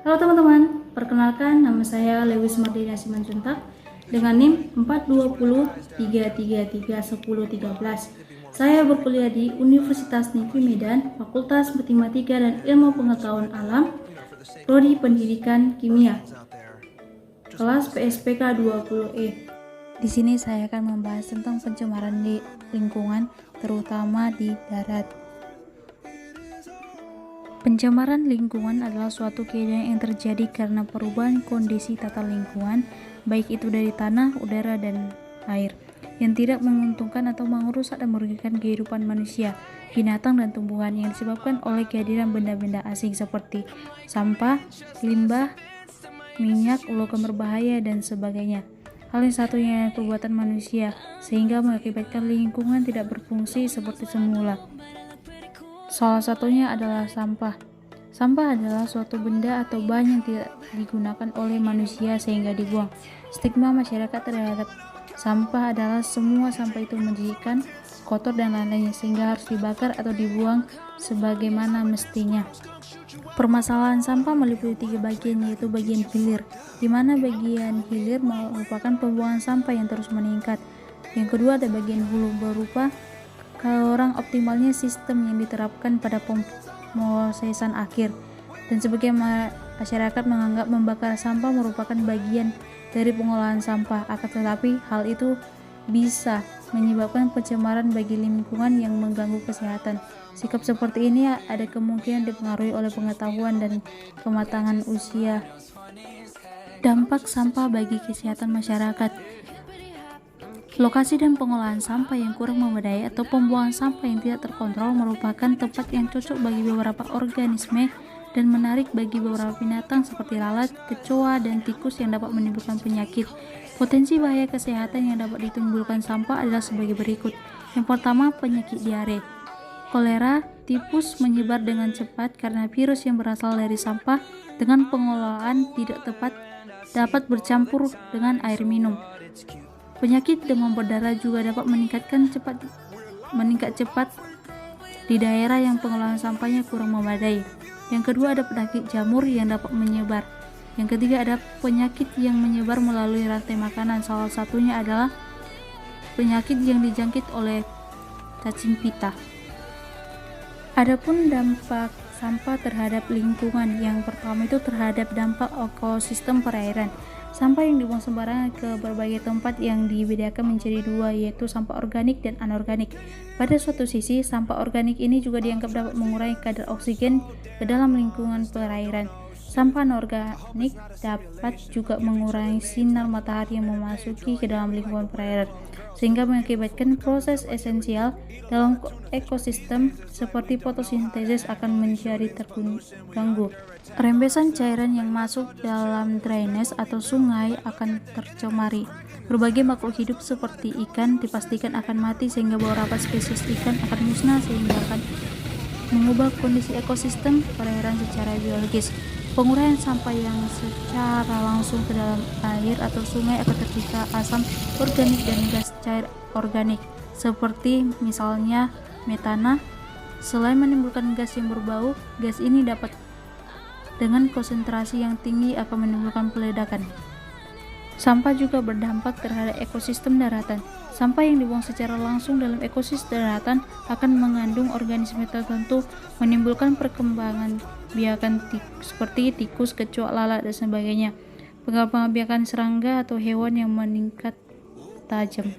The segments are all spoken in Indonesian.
Halo teman-teman, perkenalkan nama saya Lewis Mardina Simanjuntak dengan NIM 42033331013. Saya berkuliah di Universitas Negeri Medan, Fakultas Matematika dan Ilmu Pengetahuan Alam, Prodi Pendidikan Kimia, kelas PSPK 20E. Di sini saya akan membahas tentang pencemaran di lingkungan, terutama di darat. Pencemaran lingkungan adalah suatu kejadian yang terjadi karena perubahan kondisi tata lingkungan, baik itu dari tanah, udara, dan air, yang tidak menguntungkan atau merusak dan merugikan kehidupan manusia, binatang, dan tumbuhan yang disebabkan oleh kehadiran benda-benda asing seperti sampah, limbah, minyak, logam berbahaya, dan sebagainya. Hal yang satunya perbuatan manusia, sehingga mengakibatkan lingkungan tidak berfungsi seperti semula. Salah satunya adalah sampah. Sampah adalah suatu benda atau bahan yang tidak digunakan oleh manusia sehingga dibuang. Stigma masyarakat terhadap sampah adalah semua sampah itu menjijikan, kotor, dan lain-lainnya sehingga harus dibakar atau dibuang sebagaimana mestinya. Permasalahan sampah meliputi 3 bagian, yaitu bagian hilir, di mana bagian hilir merupakan pembuangan sampah yang terus meningkat. Yang kedua ada bagian hulu, berupa kurang optimalnya sistem yang diterapkan pada pemrosesan akhir, dan sebagian masyarakat menganggap membakar sampah merupakan bagian dari pengolahan sampah, akan tetapi hal itu bisa menyebabkan pencemaran bagi lingkungan yang mengganggu kesehatan. Sikap seperti ini ada kemungkinan dipengaruhi oleh pengetahuan dan kematangan usia. Dampak sampah bagi kesehatan masyarakat. Lokasi dan pengolahan sampah yang kurang memadai atau pembuangan sampah yang tidak terkontrol merupakan tempat yang cocok bagi beberapa organisme dan menarik bagi beberapa binatang seperti lalat, kecoa, dan tikus yang dapat menimbulkan penyakit. Potensi bahaya kesehatan yang dapat ditimbulkan sampah adalah sebagai berikut. Yang pertama, penyakit diare. Kolera, tifus menyebar dengan cepat karena virus yang berasal dari sampah dengan pengelolaan tidak tepat dapat bercampur dengan air minum. Penyakit demam berdarah juga dapat meningkat cepat di daerah yang pengelolaan sampahnya kurang memadai. Yang kedua ada penyakit jamur yang dapat menyebar. Yang ketiga ada penyakit yang menyebar melalui rantai makanan. Salah satunya adalah penyakit yang dijangkit oleh cacing pita. Adapun dampak sampah terhadap lingkungan, yang pertama itu terhadap dampak ekosistem perairan. Sampah yang dibuang sembarangan ke berbagai tempat yang dibedakan menjadi dua, yaitu sampah organik dan anorganik. Pada suatu sisi, sampah organik ini juga dianggap dapat mengurangi kadar oksigen ke dalam lingkungan perairan. Sampah anorganik dapat juga mengurangi sinar matahari yang memasuki ke dalam lingkungan perairan, sehingga mengakibatkan proses esensial dalam ekosistem seperti fotosintesis akan menjadi terganggu. Rembesan cairan yang masuk dalam drainase atau sungai akan tercemari. Berbagai makhluk hidup seperti ikan dipastikan akan mati, sehingga beberapa spesies ikan akan musnah sehingga akan mengubah kondisi ekosistem perairan secara biologis. Penguraian sampah yang secara langsung ke dalam air atau sungai akan tercipta asam organik dan gas cair organik, seperti misalnya metana. Selain menimbulkan gas yang berbau, gas ini dapat dengan konsentrasi yang tinggi akan menimbulkan peledakan. Sampah juga berdampak terhadap ekosistem daratan. Sampah yang dibuang secara langsung dalam ekosistem daratan akan mengandung organisme tertentu, menimbulkan perkembangan biakan seperti tikus, kecoa, lalat, dan sebagainya. Pengembangan serangga atau hewan yang meningkat tajam.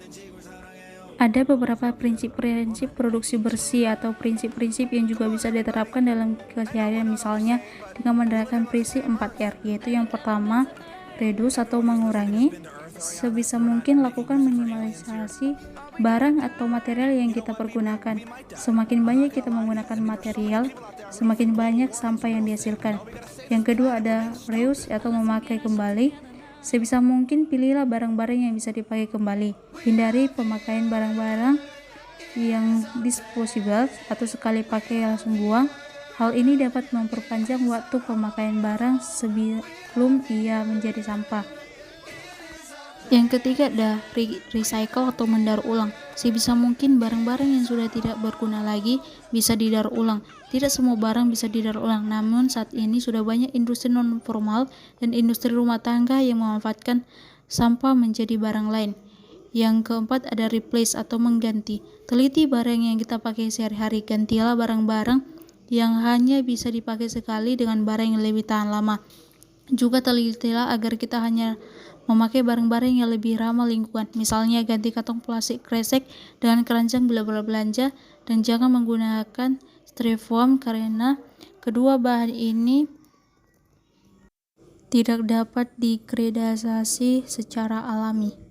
Ada beberapa prinsip-prinsip produksi bersih atau prinsip-prinsip yang juga bisa diterapkan dalam keseharian, misalnya dengan menerapkan prinsip 4R, yaitu yang pertama, reduce atau mengurangi. Sebisa mungkin lakukan minimalisasi barang atau material yang kita pergunakan. Semakin banyak kita menggunakan material, semakin banyak sampah yang dihasilkan. Yang kedua ada reuse atau memakai kembali. Sebisa mungkin pilihlah barang-barang yang bisa dipakai kembali. Hindari pemakaian barang-barang yang disposable atau sekali pakai langsung buang. Hal ini dapat memperpanjang waktu pemakaian barang sebelum ia menjadi sampah. Yang ketiga ada recycle atau mendaur ulang. Sebisa mungkin barang-barang yang sudah tidak berguna lagi bisa didaur ulang. Tidak semua barang bisa didaur ulang, namun saat ini sudah banyak industri non-formal dan industri rumah tangga yang memanfaatkan sampah menjadi barang lain. Yang keempat ada replace atau mengganti. Teliti barang yang kita pakai sehari-hari, gantilah barang-barang yang hanya bisa dipakai sekali dengan barang yang lebih tahan lama. Juga telitilah agar kita hanya memakai barang-barang yang lebih ramah lingkungan. Misalnya ganti kantong plastik kresek dengan keranjang bila berbelanja, dan jangan menggunakan styrofoam karena kedua bahan ini tidak dapat degradasi secara alami.